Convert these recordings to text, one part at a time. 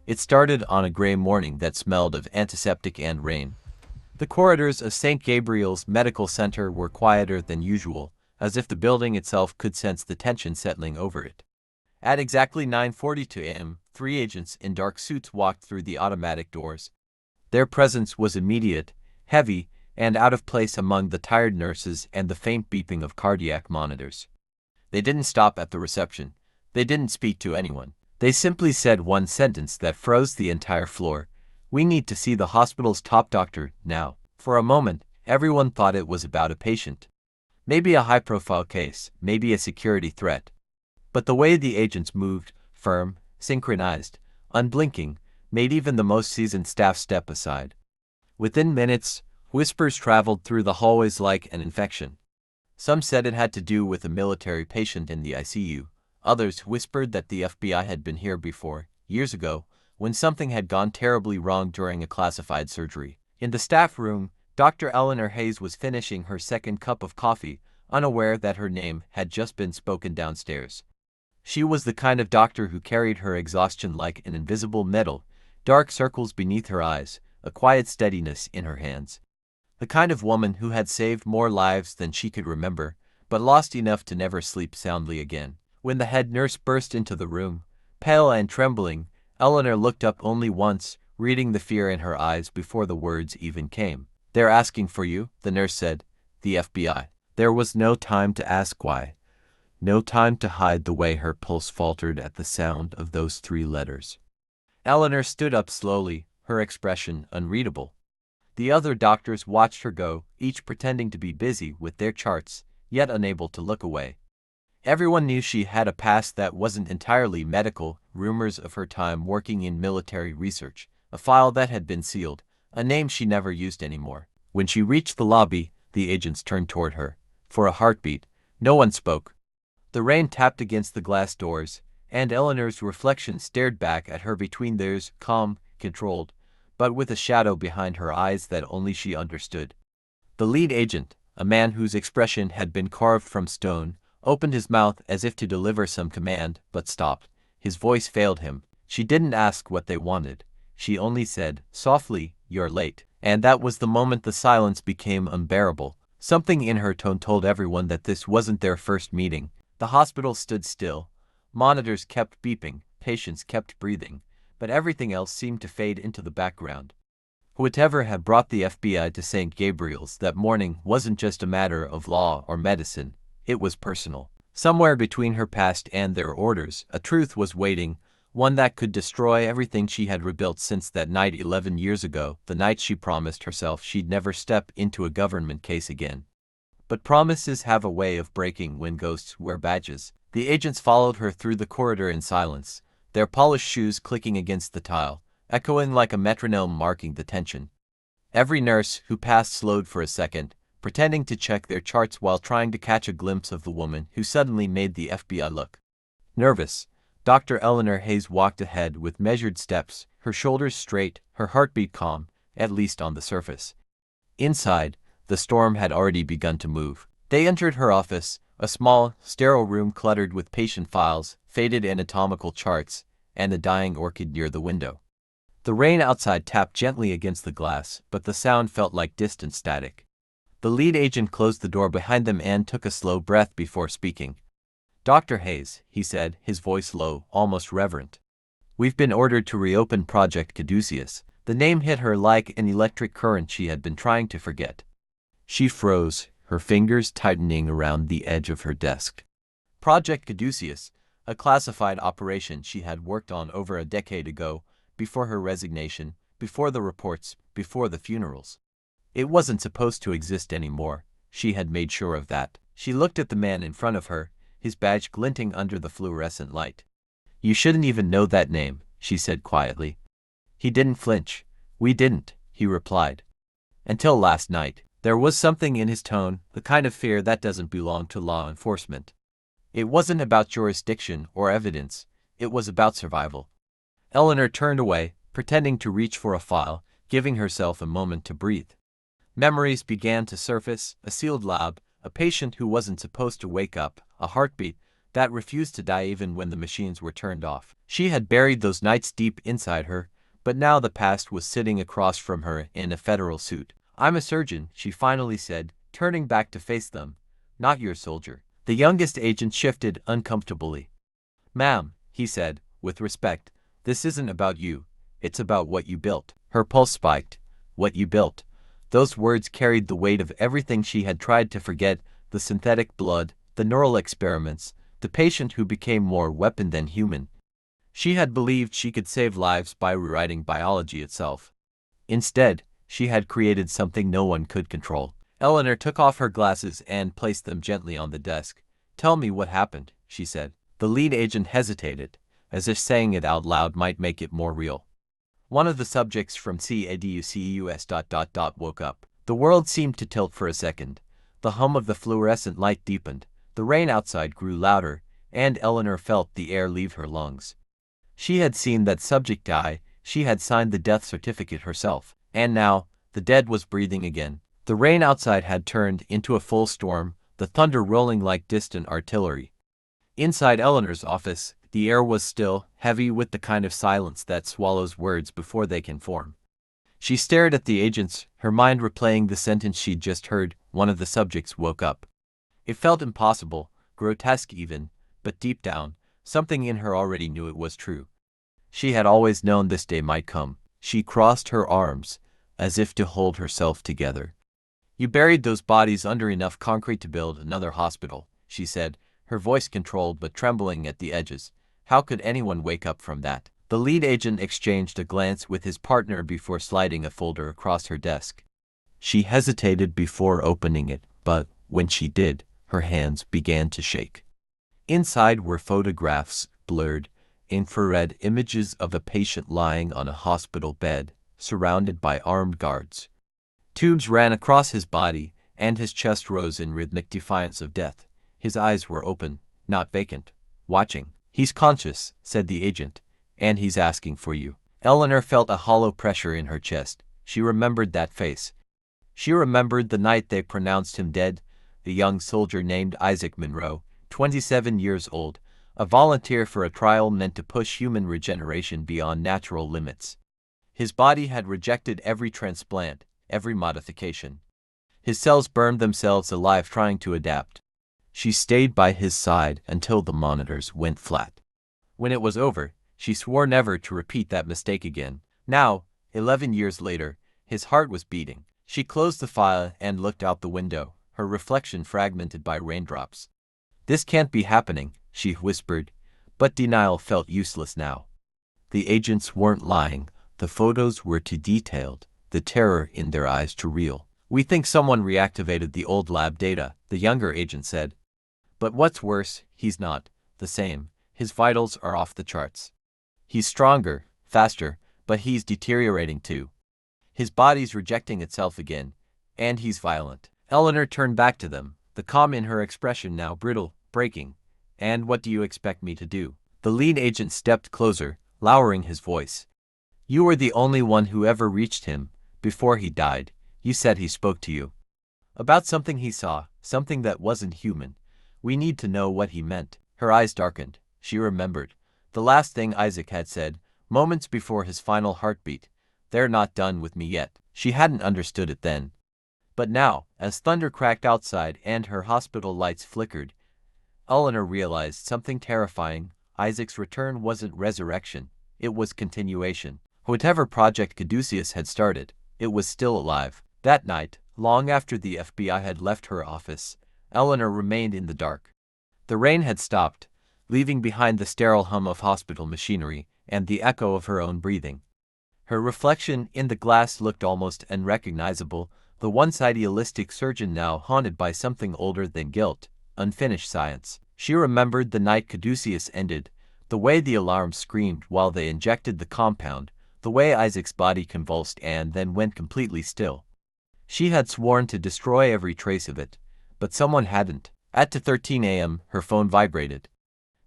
It started on a gray morning that smelled of antiseptic and rain. The corridors of St. Gabriel's Medical Center were quieter than usual, as if the building itself could sense the tension settling over it. At exactly 9:42 a.m., three agents in dark suits walked through the automatic doors. Their presence was immediate, heavy, and out of place among the tired nurses and the faint beeping of cardiac monitors. They didn't stop at the reception. They didn't speak to anyone. They simply said one sentence that froze the entire floor. "We need to see the hospital's top doctor, now." For a moment, everyone thought it was about a patient. Maybe a high-profile case, maybe a security threat. But the way the agents moved, firm, synchronized, unblinking, made even the most seasoned staff step aside. Within minutes, whispers traveled through the hallways like an infection. Some said it had to do with a military patient in the ICU. Others whispered that the FBI had been here before, years ago, when something had gone terribly wrong during a classified surgery. In the staff room, Dr. Eleanor Hayes was finishing her second cup of coffee, unaware that her name had just been spoken downstairs. She was the kind of doctor who carried her exhaustion like an invisible medal, dark circles beneath her eyes, a quiet steadiness in her hands. The kind of woman who had saved more lives than she could remember, but lost enough to never sleep soundly again. When the head nurse burst into the room, pale and trembling, Eleanor looked up only once, reading the fear in her eyes before the words even came. "They're asking for you," the nurse said. "The FBI." There was no time to ask why. No time to hide the way her pulse faltered at the sound of those three letters. Eleanor stood up slowly, her expression unreadable. The other doctors watched her go, each pretending to be busy with their charts, yet unable to look away. Everyone knew she had a past that wasn't entirely medical, rumors of her time working in military research, a file that had been sealed, a name she never used anymore. When she reached the lobby, the agents turned toward her. For a heartbeat, no one spoke. The rain tapped against the glass doors, and Eleanor's reflection stared back at her between theirs, calm, controlled, but with a shadow behind her eyes that only she understood. The lead agent, a man whose expression had been carved from stone, opened his mouth as if to deliver some command, but stopped. His voice failed him. She didn't ask what they wanted. She only said, softly, "You're late." And that was the moment the silence became unbearable. Something in her tone told everyone that this wasn't their first meeting. The hospital stood still. Monitors kept beeping, patients kept breathing, but everything else seemed to fade into the background. Whatever had brought the FBI to St. Gabriel's that morning wasn't just a matter of law or medicine. It was personal. Somewhere between her past and their orders, a truth was waiting, one that could destroy everything she had rebuilt since that night 11 years ago, the night she promised herself she'd never step into a government case again. But promises have a way of breaking when ghosts wear badges. The agents followed her through the corridor in silence, their polished shoes clicking against the tile, echoing like a metronome marking the tension. Every nurse who passed slowed for a second, pretending to check their charts while trying to catch a glimpse of the woman who suddenly made the FBI look nervous. Dr. Eleanor Hayes walked ahead with measured steps, her shoulders straight, her heartbeat calm, at least on the surface. Inside, the storm had already begun to move. They entered her office, a small, sterile room cluttered with patient files, faded anatomical charts, and a dying orchid near the window. The rain outside tapped gently against the glass, but the sound felt like distant static. The lead agent closed the door behind them and took a slow breath before speaking. "Dr. Hayes," he said, his voice low, almost reverent. "We've been ordered to reopen Project Caduceus." The name hit her like an electric current she had been trying to forget. She froze, her fingers tightening around the edge of her desk. Project Caduceus, a classified operation she had worked on over a decade ago, before her resignation, before the reports, before the funerals. It wasn't supposed to exist anymore. She had made sure of that. She looked at the man in front of her, his badge glinting under the fluorescent light. "You shouldn't even know that name," she said quietly. He didn't flinch. "We didn't," he replied. "Until last night." There was something in his tone, the kind of fear that doesn't belong to law enforcement. It wasn't about jurisdiction or evidence. It was about survival. Eleanor turned away, pretending to reach for a file, giving herself a moment to breathe. Memories began to surface, a sealed lab, a patient who wasn't supposed to wake up, a heartbeat, that refused to die even when the machines were turned off. She had buried those nights deep inside her, but now the past was sitting across from her in a federal suit. "I'm a surgeon," she finally said, turning back to face them. "Not your soldier." The youngest agent shifted uncomfortably. "Ma'am," he said, with respect, "this isn't about you. It's about what you built." Her pulse spiked. What you built. Those words carried the weight of everything she had tried to forget: the synthetic blood, the neural experiments, the patient who became more weapon than human. She had believed she could save lives by rewriting biology itself. Instead, she had created something no one could control. Eleanor took off her glasses and placed them gently on the desk. "Tell me what happened," she said. The lead agent hesitated, as if saying it out loud might make it more real. One of the subjects from CADUCEUS ... woke up. The world seemed to tilt for a second. The hum of the fluorescent light deepened. The rain outside grew louder, and Eleanor felt the air leave her lungs. She had seen that subject die, she had signed the death certificate herself. And now, the dead was breathing again. The rain outside had turned into a full storm, the thunder rolling like distant artillery. Inside Eleanor's office, the air was still, heavy with the kind of silence that swallows words before they can form. She stared at the agents, her mind replaying the sentence she'd just heard. One of the subjects woke up. It felt impossible, grotesque even, but deep down, something in her already knew it was true. She had always known this day might come. She crossed her arms, as if to hold herself together. "You buried those bodies under enough concrete to build another hospital," she said, her voice controlled but trembling at the edges. "How could anyone wake up from that?" The lead agent exchanged a glance with his partner before sliding a folder across her desk. She hesitated before opening it, but when she did, her hands began to shake. Inside were photographs, blurred, infrared images of a patient lying on a hospital bed, surrounded by armed guards. Tubes ran across his body, and his chest rose in rhythmic defiance of death. His eyes were open, not vacant, watching. "He's conscious," said the agent, "and he's asking for you." Eleanor felt a hollow pressure in her chest. She remembered that face. She remembered the night they pronounced him dead, the young soldier named Isaac Monroe, 27 years old, a volunteer for a trial meant to push human regeneration beyond natural limits. His body had rejected every transplant, every modification. His cells burned themselves alive trying to adapt. She stayed by his side until the monitors went flat. When it was over, she swore never to repeat that mistake again. Now, 11 years later, his heart was beating. She closed the file and looked out the window, her reflection fragmented by raindrops. "This can't be happening," she whispered, but denial felt useless now. The agents weren't lying. The photos were too detailed, the terror in their eyes too real. "We think someone reactivated the old lab data," the younger agent said. "But what's worse, he's not the same. His vitals are off the charts. He's stronger, faster, but he's deteriorating too. His body's rejecting itself again, and he's violent." Eleanor turned back to them, the calm in her expression now brittle, breaking. "And what do you expect me to do?" The lead agent stepped closer, lowering his voice. "You were the only one who ever reached him. Before he died, you said he spoke to you. About something he saw, something that wasn't human. We need to know what he meant." Her eyes darkened. She remembered the last thing Isaac had said, moments before his final heartbeat. "They're not done with me yet." She hadn't understood it then. But now, as thunder cracked outside and her hospital lights flickered, Eleanor realized something terrifying. Isaac's return wasn't resurrection, it was continuation. Whatever project Caduceus had started, it was still alive. That night, long after the FBI had left her office, Eleanor remained in the dark. The rain had stopped, leaving behind the sterile hum of hospital machinery and the echo of her own breathing. Her reflection in the glass looked almost unrecognizable, the once idealistic surgeon now haunted by something older than guilt, unfinished science. She remembered the night Caduceus ended, the way the alarm screamed while they injected the compound, the way Isaac's body convulsed and then went completely still. She had sworn to destroy every trace of it, but someone hadn't. At 2:13 a.m., her phone vibrated.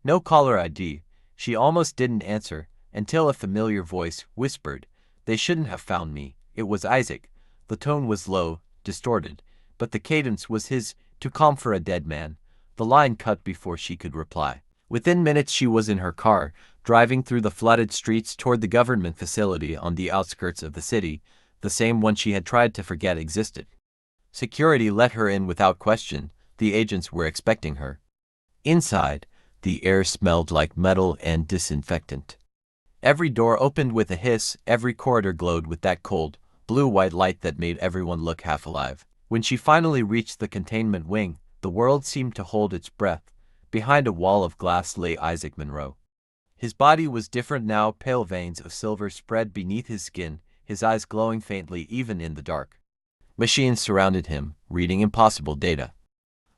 No caller ID. She almost didn't answer, until a familiar voice whispered, "They shouldn't have found me." It was Isaac. The tone was low, distorted, but the cadence was his, too calm for a dead man. The line cut before she could reply. Within minutes she was in her car, driving through the flooded streets toward the government facility on the outskirts of the city, the same one she had tried to forget existed. Security let her in without question. The agents were expecting her. Inside, the air smelled like metal and disinfectant. Every door opened with a hiss, every corridor glowed with that cold, blue-white light that made everyone look half alive. When she finally reached the containment wing, the world seemed to hold its breath. Behind a wall of glass lay Isaac Monroe. His body was different now, pale veins of silver spread beneath his skin, his eyes glowing faintly even in the dark. Machines surrounded him, reading impossible data.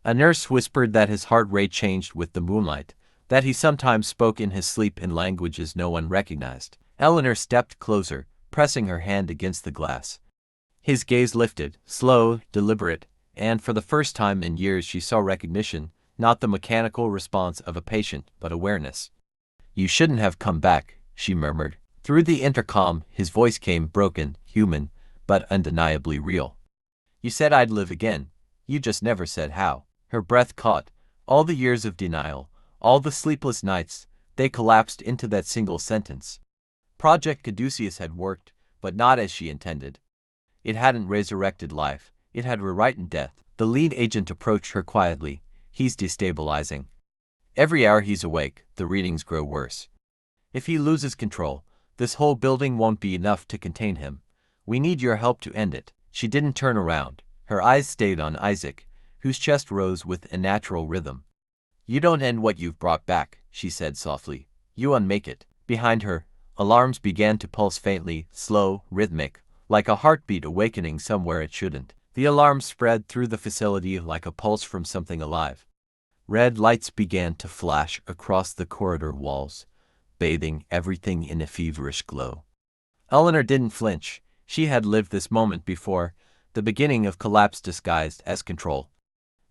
A nurse whispered that his heart rate changed with the moonlight, that he sometimes spoke in his sleep in languages no one recognized. Eleanor stepped closer, pressing her hand against the glass. His gaze lifted, slow, deliberate, and for the first time in years she saw recognition, not the mechanical response of a patient, but awareness. "You shouldn't have come back," she murmured. Through the intercom, his voice came broken, human, but undeniably real. "You said I'd live again. You just never said how." Her breath caught. All the years of denial, all the sleepless nights, they collapsed into that single sentence. Project Caduceus had worked, but not as she intended. It hadn't resurrected life, it had rewritten death. The lead agent approached her quietly. "He's destabilizing. Every hour he's awake, the readings grow worse. If he loses control, this whole building won't be enough to contain him. We need your help to end it." She didn't turn around. Her eyes stayed on Isaac, whose chest rose with a natural rhythm. "You don't end what you've brought back," she said softly. "You unmake it." Behind her, alarms began to pulse faintly, slow, rhythmic, like a heartbeat awakening somewhere it shouldn't. The alarm spread through the facility like a pulse from something alive. Red lights began to flash across the corridor walls, bathing everything in a feverish glow. Eleanor didn't flinch. She had lived this moment before, the beginning of collapse disguised as control.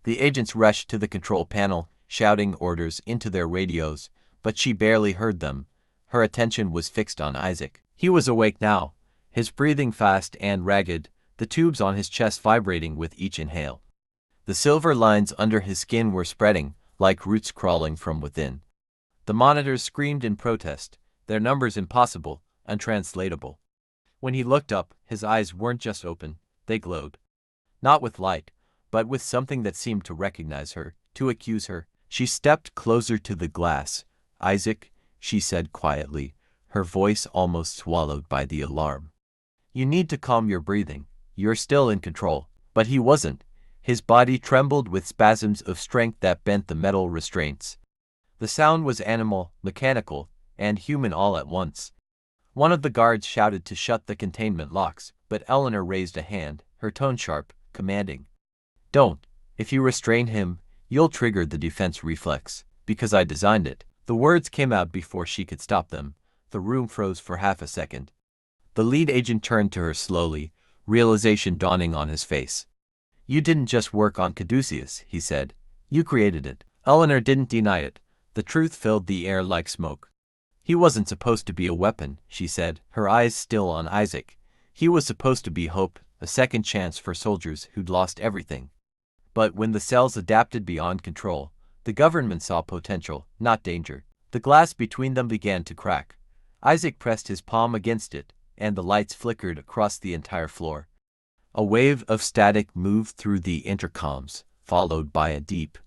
The agents rushed to the control panel, shouting orders into their radios, but she barely heard them. Her attention was fixed on Isaac. He was awake now, his breathing fast and ragged, the tubes on his chest vibrating with each inhale. The silver lines under his skin were spreading, like roots crawling from within. The monitors screamed in protest, their numbers impossible, untranslatable. When he looked up, his eyes weren't just open, they glowed. Not with light, but with something that seemed to recognize her, to accuse her. She stepped closer to the glass. "Isaac," she said quietly, her voice almost swallowed by the alarm. "You need to calm your breathing. You're still in control." But he wasn't. His body trembled with spasms of strength that bent the metal restraints. The sound was animal, mechanical, and human all at once. One of the guards shouted to shut the containment locks, but Eleanor raised a hand, her tone sharp, commanding. "Don't. If you restrain him, you'll trigger the defense reflex, because I designed it." The words came out before she could stop them. The room froze for half a second. The lead agent turned to her slowly, realization dawning on his face. "You didn't just work on Caduceus," he said. "You created it." Eleanor didn't deny it. The truth filled the air like smoke. "He wasn't supposed to be a weapon," she said, her eyes still on Isaac. "He was supposed to be hope, a second chance for soldiers who'd lost everything." But when the cells adapted beyond control, the government saw potential, not danger. The glass between them began to crack. Isaac pressed his palm against it, and the lights flickered across the entire floor. A wave of static moved through the intercoms, followed by a deep,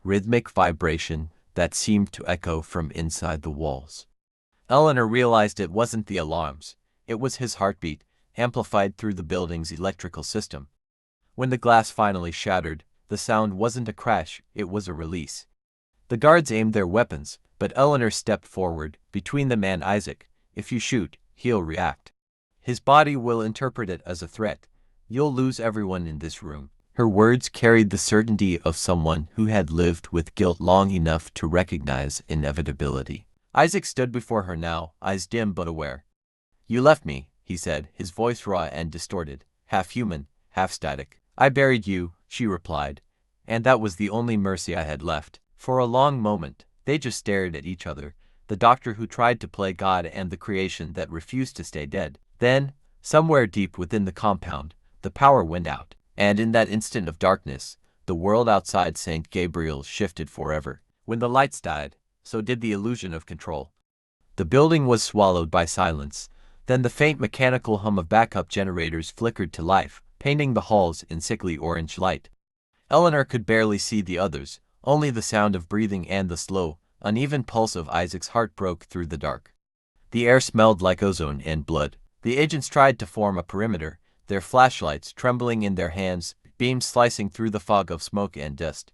rhythmic vibration that seemed to echo from inside the walls. Eleanor realized it wasn't the alarms. It was his heartbeat, amplified through the building's electrical system. When the glass finally shattered, the sound wasn't a crash, it was a release. The guards aimed their weapons, but Eleanor stepped forward, between them and Isaac. "If you shoot, he'll react. His body will interpret it as a threat. You'll lose everyone in this room." Her words carried the certainty of someone who had lived with guilt long enough to recognize inevitability. Isaac stood before her now, eyes dim but aware. "You left me," he said, his voice raw and distorted, half human, half static. "I buried you," she replied, "and that was the only mercy I had left." For a long moment, they just stared at each other, the doctor who tried to play God and the creation that refused to stay dead. Then, somewhere deep within the compound, the power went out, and in that instant of darkness, the world outside St. Gabriel's shifted forever. When the lights died, so did the illusion of control. The building was swallowed by silence. Then the faint mechanical hum of backup generators flickered to life, painting the halls in sickly orange light. Eleanor could barely see the others, only the sound of breathing and the slow, uneven pulse of Isaac's heart broke through the dark. The air smelled like ozone and blood. The agents tried to form a perimeter, their flashlights trembling in their hands, beams slicing through the fog of smoke and dust.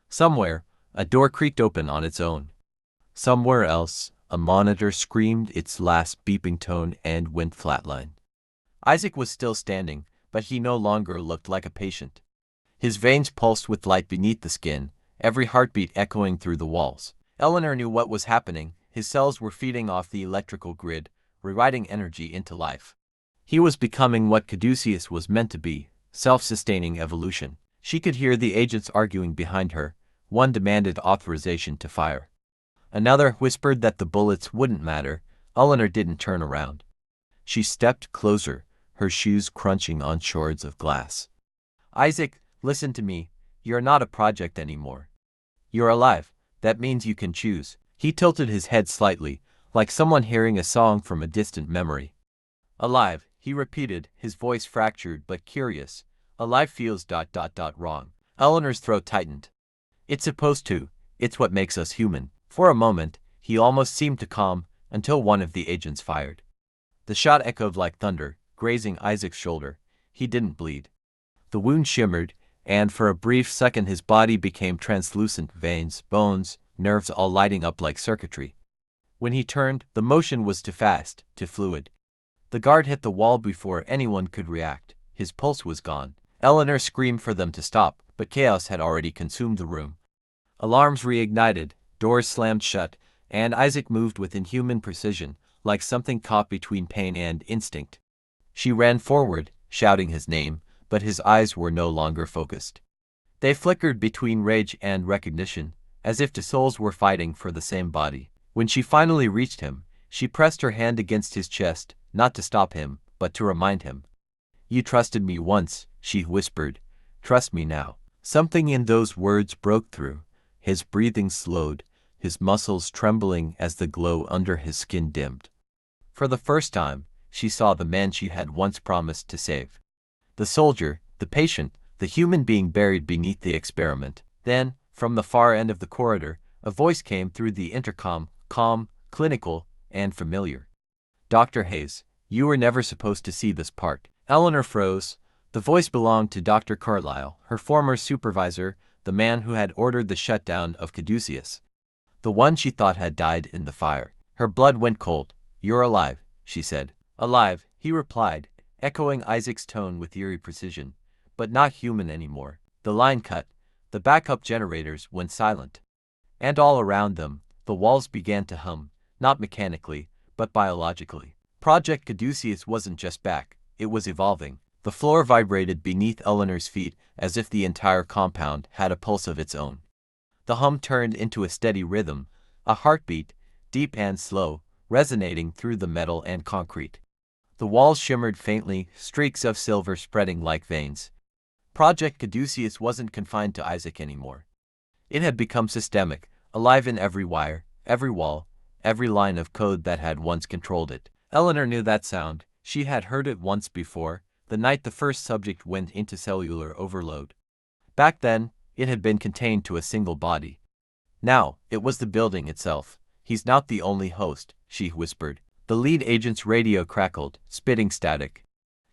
Somewhere, a door creaked open on its own. Somewhere else, a monitor screamed its last beeping tone and went flatline. Isaac was still standing, but he no longer looked like a patient. His veins pulsed with light beneath the skin, every heartbeat echoing through the walls. Eleanor knew what was happening. His cells were feeding off the electrical grid, rewriting energy into life. He was becoming what Caduceus was meant to be, self-sustaining evolution. She could hear the agents arguing behind her. One demanded authorization to fire. Another whispered that the bullets wouldn't matter. Eleanor didn't turn around. She stepped closer, her shoes crunching on shards of glass. Isaac, listen to me. You're not a project anymore. You're alive. That means you can choose. He tilted his head slightly, like someone hearing a song from a distant memory. Alive, he repeated, his voice fractured but curious. Alive feels ... wrong. Eleanor's throat tightened. It's supposed to. It's what makes us human. For a moment, he almost seemed to calm, until one of the agents fired. The shot echoed like thunder, grazing Isaac's shoulder. He didn't bleed. The wound shimmered, and for a brief second his body became translucent, veins, bones, nerves all lighting up like circuitry. When he turned, the motion was too fast, too fluid. The guard hit the wall before anyone could react. His pulse was gone. Eleanor screamed for them to stop, but chaos had already consumed the room. Alarms reignited, doors slammed shut, and Isaac moved with inhuman precision, like something caught between pain and instinct. She ran forward, shouting his name, but his eyes were no longer focused. They flickered between rage and recognition, as if the souls were fighting for the same body. When she finally reached him, she pressed her hand against his chest, not to stop him, but to remind him. You trusted me once, she whispered. Trust me now. Something in those words broke through. His breathing slowed, his muscles trembling as the glow under his skin dimmed. For the first time, she saw the man she had once promised to save. The soldier, the patient, the human being buried beneath the experiment. Then, from the far end of the corridor, a voice came through the intercom, calm, clinical, and familiar. Dr. Hayes, you were never supposed to see this part. Eleanor froze. The voice belonged to Dr. Carlyle, her former supervisor, the man who had ordered the shutdown of Caduceus. The one she thought had died in the fire. Her blood went cold. You're alive, she said. Alive, he replied, echoing Isaac's tone with eerie precision, but not human anymore. The line cut. The backup generators went silent. And all around them, the walls began to hum, not mechanically, but biologically. Project Caduceus wasn't just back, it was evolving. The floor vibrated beneath Eleanor's feet as if the entire compound had a pulse of its own. The hum turned into a steady rhythm, a heartbeat, deep and slow, resonating through the metal and concrete. The walls shimmered faintly, streaks of silver spreading like veins. Project Caduceus wasn't confined to Isaac anymore. It had become systemic, alive in every wire, every wall, every line of code that had once controlled it. Eleanor knew that sound. She had heard it once before, the night the first subject went into cellular overload. Back then, it had been contained to a single body. Now, it was the building itself. He's not the only host, she whispered. The lead agent's radio crackled, spitting static.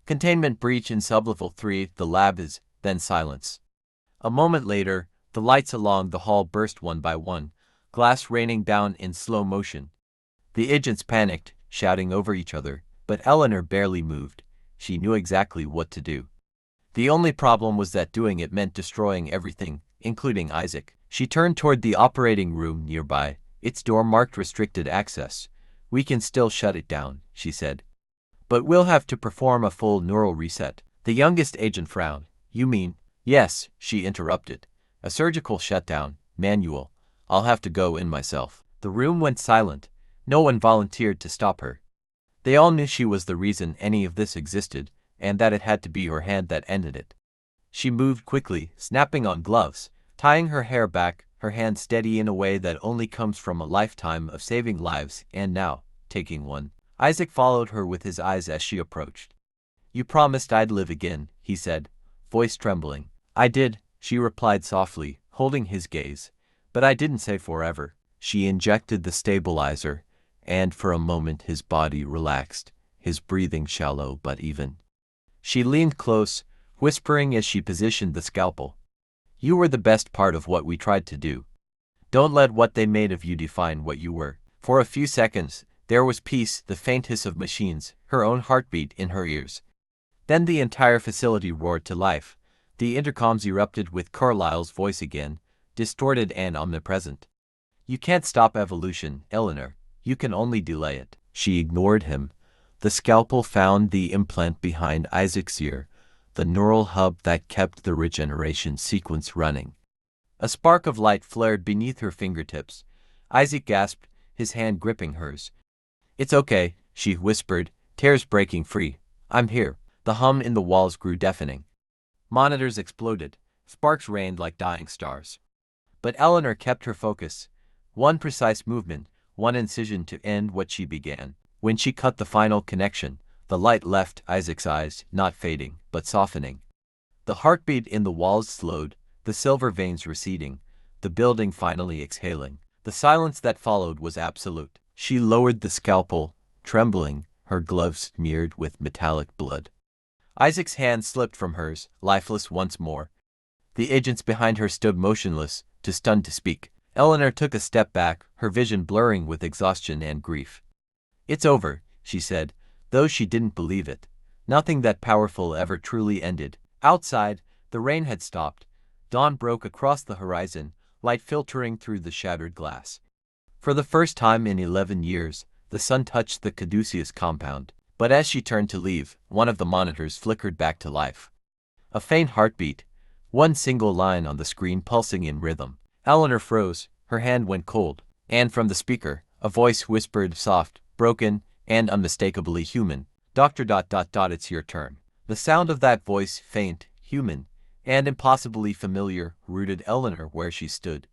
Containment breach in sublevel 3, the lab is, then silence. A moment later, the lights along the hall burst one by one, glass raining down in slow motion. The agents panicked, shouting over each other, but Eleanor barely moved. She knew exactly what to do. The only problem was that doing it meant destroying everything, including Isaac. She turned toward the operating room nearby, its door marked restricted access. We can still shut it down, she said. But we'll have to perform a full neural reset. The youngest agent frowned. You mean? Yes, she interrupted. A surgical shutdown, manual. I'll have to go in myself. The room went silent. No one volunteered to stop her. They all knew she was the reason any of this existed, and that it had to be her hand that ended it. She moved quickly, snapping on gloves, tying her hair back, her hand steady in a way that only comes from a lifetime of saving lives, and now, taking one. Isaac followed her with his eyes as she approached. "You promised I'd live again," he said, voice trembling. "I did," she replied softly, holding his gaze. "But I didn't say forever." She injected the stabilizer, and for a moment his body relaxed, his breathing shallow but even. She leaned close, whispering as she positioned the scalpel. "You were the best part of what we tried to do. Don't let what they made of you define what you were." For a few seconds, there was peace, the faint hiss of machines, her own heartbeat in her ears. Then the entire facility roared to life. The intercoms erupted with Carlyle's voice again, distorted and omnipresent. "You can't stop evolution, Eleanor. You can only delay it." She ignored him. The scalpel found the implant behind Isaac's ear, the neural hub that kept the regeneration sequence running. A spark of light flared beneath her fingertips. Isaac gasped, his hand gripping hers. "It's okay," she whispered, tears breaking free. "I'm here." The hum in the walls grew deafening. Monitors exploded. Sparks rained like dying stars. But Eleanor kept her focus. One precise movement, one incision to end what she began. When she cut the final connection, the light left Isaac's eyes, not fading, but softening. The heartbeat in the walls slowed, the silver veins receding, the building finally exhaling. The silence that followed was absolute. She lowered the scalpel, trembling, her gloves smeared with metallic blood. Isaac's hand slipped from hers, lifeless once more. The agents behind her stood motionless, too stunned to speak. Eleanor took a step back, her vision blurring with exhaustion and grief. "It's over," she said, though she didn't believe it. Nothing that powerful ever truly ended. Outside, the rain had stopped. Dawn broke across the horizon, light filtering through the shattered glass. For the first time in 11 years, the sun touched the Caduceus compound. But as she turned to leave, one of the monitors flickered back to life. A faint heartbeat, one single line on the screen pulsing in rhythm. Eleanor froze, her hand went cold, and from the speaker, a voice whispered, soft, broken, and unmistakably human. "Dr. It's your turn." The sound of that voice, faint, human, and impossibly familiar, rooted Eleanor where she stood.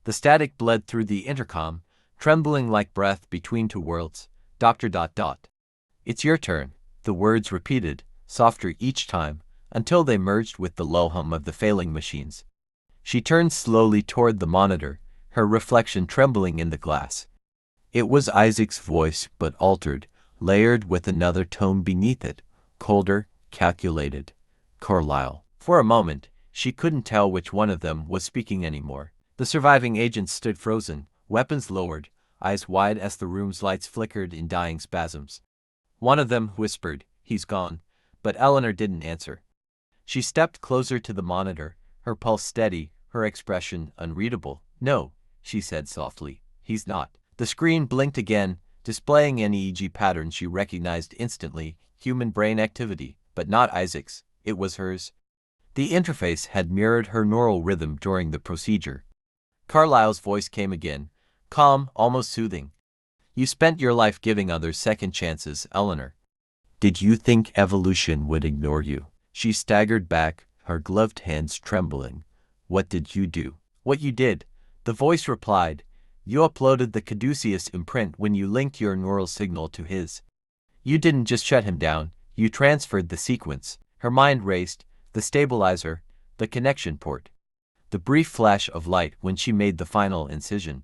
The static bled through the intercom, trembling like breath between two worlds. "Dr. It's your turn," the words repeated, softer each time, until they merged with the low hum of the failing machines. She turned slowly toward the monitor, her reflection trembling in the glass. It was Isaac's voice, but altered, layered with another tone beneath it, colder, calculated. Carlyle. For a moment, she couldn't tell which one of them was speaking anymore. The surviving agents stood frozen, weapons lowered, eyes wide as the room's lights flickered in dying spasms. One of them whispered, "He's gone," but Eleanor didn't answer. She stepped closer to the monitor, her pulse steady, her expression unreadable. "No," she said softly, "he's not." The screen blinked again, displaying an EEG pattern she recognized instantly, human brain activity, but not Isaac's, it was hers. The interface had mirrored her neural rhythm during the procedure. Carlyle's voice came again, calm, almost soothing. "You spent your life giving others second chances, Eleanor. Did you think evolution would ignore you?" She staggered back, her gloved hands trembling. "What did you do?" "What you did," the voice replied. "You uploaded the Caduceus imprint when you linked your neural signal to his. You didn't just shut him down, you transferred the sequence." Her mind raced, the stabilizer, the connection port. The brief flash of light when she made the final incision.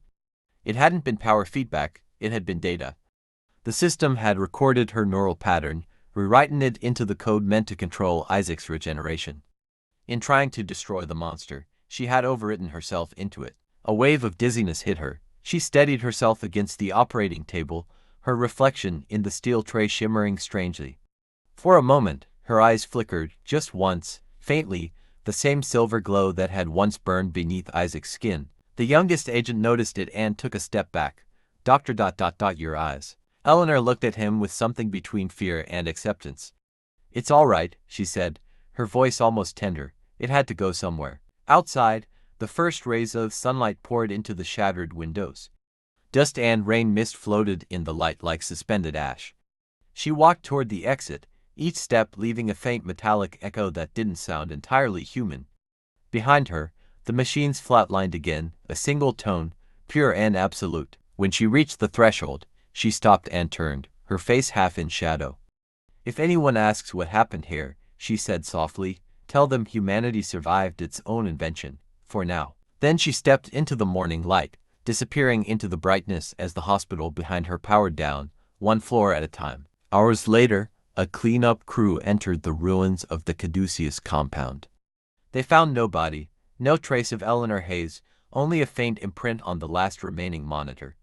It hadn't been power feedback, it had been data. The system had recorded her neural pattern, rewritten it into the code meant to control Isaac's regeneration. In trying to destroy the monster, she had overwritten herself into it. A wave of dizziness hit her. She steadied herself against the operating table, her reflection in the steel tray shimmering strangely. For a moment, her eyes flickered, just once, faintly, the same silver glow that had once burned beneath Isaac's skin. The youngest agent noticed it and took a step back. "Dr. Your eyes." Eleanor looked at him with something between fear and acceptance. "It's all right," she said, her voice almost tender. It had to go somewhere. Outside, the first rays of sunlight poured into the shattered windows. Dust and rain mist floated in the light like suspended ash. She walked toward the exit, each step leaving a faint metallic echo that didn't sound entirely human. Behind her, the machines flatlined again, a single tone, pure and absolute. When she reached the threshold, she stopped and turned, her face half in shadow. "If anyone asks what happened here," she said softly, "tell them humanity survived its own invention, for now." Then she stepped into the morning light, disappearing into the brightness as the hospital behind her powered down, one floor at a time. Hours later, a cleanup crew entered the ruins of the Caduceus compound. They found no body, no trace of Eleanor Hayes, only a faint imprint on the last remaining monitor.